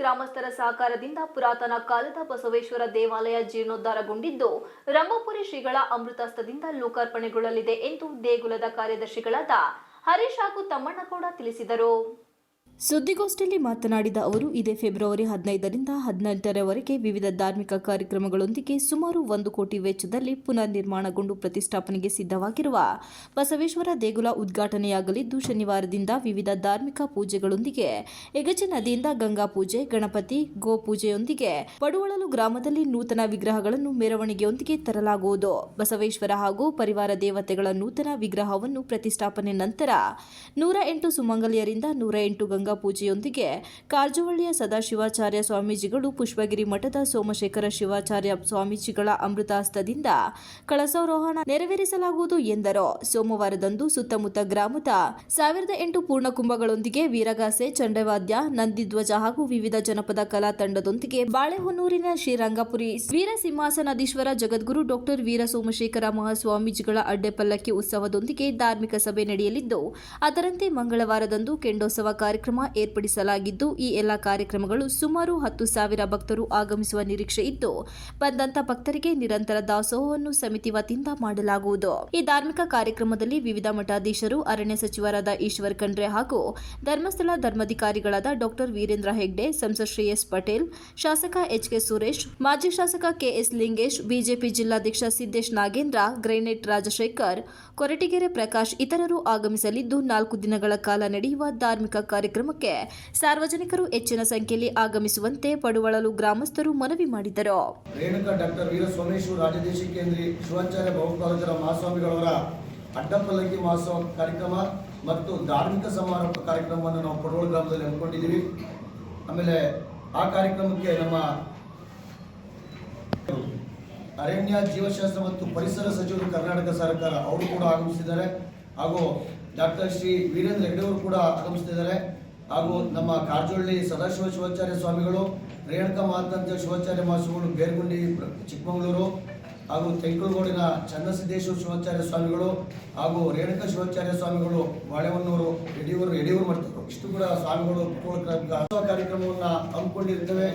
ಗ್ರಾಮಸ್ಥರ ಸಹಕಾರದಿಂದ ಪುರಾತನ ಕಾಲದ ಬಸವೇಶ್ವರ ದೇವಾಲಯ ಜೀರ್ಣೋದ್ಧಾರಗೊಂಡಿದ್ದು ರಂಭಾಪುರಿ ಶ್ರೀಗಳ ಅಮೃತಹಸ್ತದಿಂದ ಲೋಕಾರ್ಪಣೆಗೊಳ್ಳಲಿದೆ ಎಂದು ದೇಗುಲದ ಕಾರ್ಯದರ್ಶಿಗಳಾದ ಹರೀಶ್ ಹಾಗೂ ತಮ್ಮಣ್ಣಗೌಡ ತಿಳಿಸಿದರು. ಸುದ್ದಿಗೋಷ್ಠಿಯಲ್ಲಿ ಮಾತನಾಡಿದ ಅವರು ಇದೇ ಫೆಬ್ರವರಿ 15ರಿಂದ 18ರವರೆಗೆ ವಿವಿಧ ಧಾರ್ಮಿಕ ಕಾರ್ಯಕ್ರಮಗಳೊಂದಿಗೆ ಸುಮಾರು 1 ಕೋಟಿ ವೆಚ್ಚದಲ್ಲಿ ಪುನರ್ ನಿರ್ಮಾಣಗೊಂಡು ಪ್ರತಿಷ್ಠಾಪನೆಗೆ ಸಿದ್ಧವಾಗಿರುವ ಬಸವೇಶ್ವರ ದೇಗುಲ ಉದ್ಘಾಟನೆಯಾಗಲಿದ್ದು, ಶನಿವಾರದಿಂದ ವಿವಿಧ ಧಾರ್ಮಿಕ ಪೂಜೆಗಳೊಂದಿಗೆ ಎಗಚಿ ನದಿಯಿಂದ ಗಂಗಾ ಪೂಜೆ, ಗಣಪತಿ ಗೋಪೂಜೆಯೊಂದಿಗೆ ಪಡುವಳಲು ಗ್ರಾಮದಲ್ಲಿ ನೂತನ ವಿಗ್ರಹಗಳನ್ನು ಮೆರವಣಿಗೆಯೊಂದಿಗೆ ತರಲಾಗುವುದು. ಬಸವೇಶ್ವರ ಹಾಗೂ ಪರಿವಾರ ದೇವತೆಗಳ ನೂತನ ವಿಗ್ರಹವನ್ನು ಪ್ರತಿಷ್ಠಾಪನೆ ನಂತರ 108 ಸುಮಂಗಲಿಯರಿಂದ 108 ಗಂಗಾ ಪೂಜೆಯೊಂದಿಗೆ ಕಾರಜವಳ್ಳಿಯ ಸದಾಶಿವಾಚಾರ್ಯ ಸ್ವಾಮೀಜಿಗಳು, ಪುಷ್ಪಗಿರಿ ಮಠದ ಸೋಮಶೇಖರ ಶಿವಾಚಾರ್ಯ ಸ್ವಾಮೀಜಿಗಳ ಅಮೃತಹಸ್ತದಿಂದ ಕಳಸಾರೋಹಣ ನೆರವೇರಿಸಲಾಗುವುದು ಎಂದರು. ಸೋಮವಾರದಂದು ಸುತ್ತಮುತ್ತ ಗ್ರಾಮದ 1008 ಪೂರ್ಣಕುಂಭಗಳೊಂದಿಗೆ ವೀರಗಾಸೆ, ಚಂಡವಾದ್ಯ, ನಂದಿಧ್ವಜ ಹಾಗೂ ವಿವಿಧ ಜನಪದ ಕಲಾ ತಂಡದೊಂದಿಗೆ ಬಾಳೆಹೊನ್ನೂರಿನ ಶ್ರೀರಂಗಪುರಿ ವೀರಸಿಂಹಾಸನಾಧೀಶ್ವರ ಜಗದ್ಗುರು ಡಾ ವೀರ ಸೋಮಶೇಖರ ಮಹಾಸ್ವಾಮೀಜಿಗಳ ಅಡ್ಡೆಪಲ್ಲಕ್ಕಿ ಉತ್ಸವದೊಂದಿಗೆ ಧಾರ್ಮಿಕ ಸಭೆ ನಡೆಯಲಿದ್ದು, ಅದರಂತೆ ಮಂಗಳವಾರದಂದು ಕೆಂಡೋತ್ಸವ ಕಾರ್ಯಕ್ರಮ ಏರ್ಪಡಿಸಲಾಗಿದ್ದು, ಈ ಎಲ್ಲ ಕಾರ್ಯಕ್ರಮಗಳು ಸುಮಾರು 10,000 ಭಕ್ತರು ಆಗಮಿಸುವ ನಿರೀಕ್ಷೆ ಇದ್ದು, ಬಂದಂತ ಭಕ್ತರಿಗೆ ನಿರಂತರ ದಾಸೋಹವನ್ನು ಸಮಿತಿ ವತಿಯಿಂದ ಮಾಡಲಾಗುವುದು. ಈ ಧಾರ್ಮಿಕ ಕಾರ್ಯಕ್ರಮದಲ್ಲಿ ವಿವಿಧ ಮಠಾಧೀಶರು, ಅರಣ್ಯ ಸಚಿವರಾದ ಈಶ್ವರ್ ಖಂಡ್ರೆ ಹಾಗೂ ಧರ್ಮಸ್ಥಳ ಧರ್ಮಾಧಿಕಾರಿಗಳಾದ ಡಾ ವೀರೇಂದ್ರ ಹೆಗ್ಡೆ, ಸಂಸದ ಶ್ರೇಯಸ್ ಪಟೇಲ್, ಶಾಸಕ ಎಚ್.ಕೆ. ಸುರೇಶ್, ಮಾಜಿ ಶಾಸಕ ಕೆ.ಎಸ್. ಲಿಂಗೇಶ್, ಬಿಜೆಪಿ ಜಿಲ್ಲಾಧ್ಯಕ್ಷ ಸಿದ್ದೇಶ್ ನಾಗೇಂದ್ರ, ಗ್ರೈನೇಟ್ ರಾಜಶೇಖರ್, ಕೊರಟಗೆರೆ ಪ್ರಕಾಶ್ ಇತರರು ಆಗಮಿಸಲಿದ್ದು, 4 ದಿನಗಳ ಕಾಲ ನಡೆಯುವ ಧಾರ್ಮಿಕ ಕಾರ್ಯಕ್ರಮಕ್ಕೆ ಸಾರ್ವಜನಿಕರು ಹೆಚ್ಚಿನ ಸಂಖ್ಯೆಯಲ್ಲಿ ಆಗಮಿಸುವಂತೆ ಪಡುವಳಲು ಗ್ರಾಮಸ್ಥರು ಮನವಿ ಮಾಡಿದರು. ರೇಣುಕಾ ಡಾಕ್ಟರ್ ವೀರ ಸೋಮೇಶ್ವರ ರಾಜದೇಶ ಕೇಂದ್ರಿ ಶಿವಾಚಾರ್ಯ ಬಹುಕಾಲಜರ ಮಹಾಸ್ವಾಮಿಗಳವರ ಅಡ್ಡಪಲ್ಲಕ್ಕಿ ಮಹೋತ್ಸವ ಕಾರ್ಯಕ್ರಮ ಮತ್ತು ಧಾರ್ಮಿಕ ಸಮಾರೋಪ ಕಾರ್ಯಕ್ರಮವನ್ನು ನಾವು ಪಡುವಳ ಗ್ರಾಮದಲ್ಲಿ ಹಮ್ಮಿಕೊಂಡಿದ್ದೀವಿ. ಆಮೇಲೆ ಆ ಕಾರ್ಯಕ್ರಮಕ್ಕೆ ನಮ್ಮ ಅರಣ್ಯ, ಜೀವಶಾಸ್ತ್ರ ಮತ್ತು ಪರಿಸರ ಸಚಿವರು ಕರ್ನಾಟಕ ಸರ್ಕಾರ ಅವರು ಕೂಡ ಆಗಮಿಸಿದ್ದಾರೆ. ಹಾಗೂ ಡಾಕ್ಟರ್ ಶ್ರೀ ವೀರೇಂದ್ರ ಹೆಗ್ಡೆ ಅವರು ಕೂಡ ಆಗಮಿಸುತ್ತಿದ್ದಾರೆ. ಹಾಗೂ ನಮ್ಮ ಕಾರಜವಳ್ಳಿ ಸದಾಶಿವ ಶಿವಾಚಾರ್ಯ ಸ್ವಾಮಿಗಳು, ರೇಣುಕಾ ಮಾತಂತ ಶಿವಾಚಾರ್ಯ ಮಹಾಸ್ವಾಮಿಗಳು ಬೇರ್ಗುಂಡಿ ಚಿಕ್ಕಮಗಳೂರು, ಹಾಗೂ ತೆಂಕಲಗೋಡಿನ ಚನ್ನಸಿದ್ದೇಶ್ವರ ಶಿವಾಚಾರ್ಯ ಸ್ವಾಮಿಗಳು, ಹಾಗೂ ರೇಣುಕಾ ಶಿವಾಚಾರ್ಯ ಸ್ವಾಮಿಗಳು ಬಾಳೆಹೊನ್ನೂರು ಯಡಿಯೂರು ಮಾಡ್ತಾರೆ. ಇಷ್ಟು ಕೂಡ ಸ್ವಾಮಿಗಳು ಕಾರ್ಯಕ್ರಮವನ್ನು ಹಮ್ಮಿಕೊಂಡಿರ್ತೇವೆ.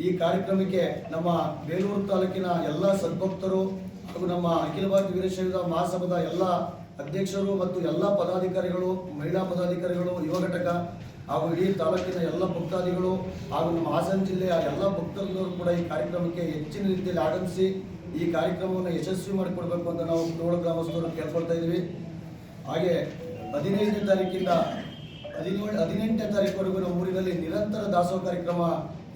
ಈ ಕಾರ್ಯಕ್ರಮಕ್ಕೆ ನಮ್ಮ ಬೇಲೂರು ತಾಲೂಕಿನ ಎಲ್ಲ ಸದ್ಭಕ್ತರು ಹಾಗೂ ನಮ್ಮ ಅಖಿಲ ಭಾರತ ವೀರಶೈವ ಮಹಾಸಭಾದ ಎಲ್ಲ ಅಧ್ಯಕ್ಷರು ಮತ್ತು ಎಲ್ಲ ಪದಾಧಿಕಾರಿಗಳು, ಮಹಿಳಾ ಪದಾಧಿಕಾರಿಗಳು, ಯುವ ಘಟಕ ಹಾಗೂ ಇಡೀ ತಾಲೂಕಿನ ಎಲ್ಲ ಭಕ್ತಾದಿಗಳು ಹಾಗೂ ನಮ್ಮ ಹಾಸನ ಜಿಲ್ಲೆಯ ಎಲ್ಲ ಭಕ್ತರು ಕೂಡ ಈ ಕಾರ್ಯಕ್ರಮಕ್ಕೆ ಹೆಚ್ಚಿನ ರೀತಿಯಲ್ಲಿ ಆಗಮಿಸಿ ಈ ಕಾರ್ಯಕ್ರಮವನ್ನು ಯಶಸ್ವಿ ಮಾಡಿಕೊಡ್ಬೇಕು ಅಂತ ನಾವು ಪಡುವಳ ಗ್ರಾಮಸ್ಥರು ಕೇಳ್ಕೊಳ್ತಾ ಇದ್ದೀವಿ. ಹಾಗೆ 15ನೇ ತಾರೀಕಿಂದ 18ನೇ ತಾರೀಕುವರೆಗೂ ನಮ್ಮ ಊರಿನಲ್ಲಿ ನಿರಂತರ ದಾಸೋಹ ಕಾರ್ಯಕ್ರಮ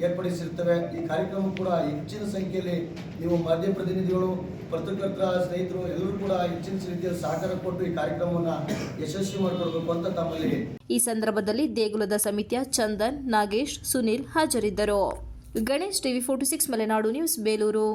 ಏರ್ಪಡಿಸಿರ್ತೇವೆ. ಈ ಕಾರ್ಯಕ್ರಮ ಕೂಡ ಹೆಚ್ಚಿನ ಸಂಖ್ಯೆಯಲ್ಲಿ ನೀವು ಮಾಧ್ಯಮ ಪ್ರತಿನಿಧಿಗಳು, ಪತ್ರಕರ್ತರ ಸ್ನೇಹಿತರು ಎಲ್ಲರೂ ಕೂಡ ಹೆಚ್ಚಿನ ರೀತಿಯಲ್ಲಿ ಸಹಕಾರ ಕೊಟ್ಟು ಈ ಕಾರ್ಯಕ್ರಮವನ್ನು ಯಶಸ್ವಿ ಮಾಡಿಕೊಡ್ಬೇಕು ಅಂತ ತಮ್ಮಲ್ಲಿ. ಈ ಸಂದರ್ಭದಲ್ಲಿ ದೇಗುಲದ ಸಮಿತಿಯ ಚಂದನ್, ನಾಗೇಶ್, ಸುನಿಲ್ ಹಾಜರಿದ್ದರು. Ganesh, TV 46 Malenadu news, Belur.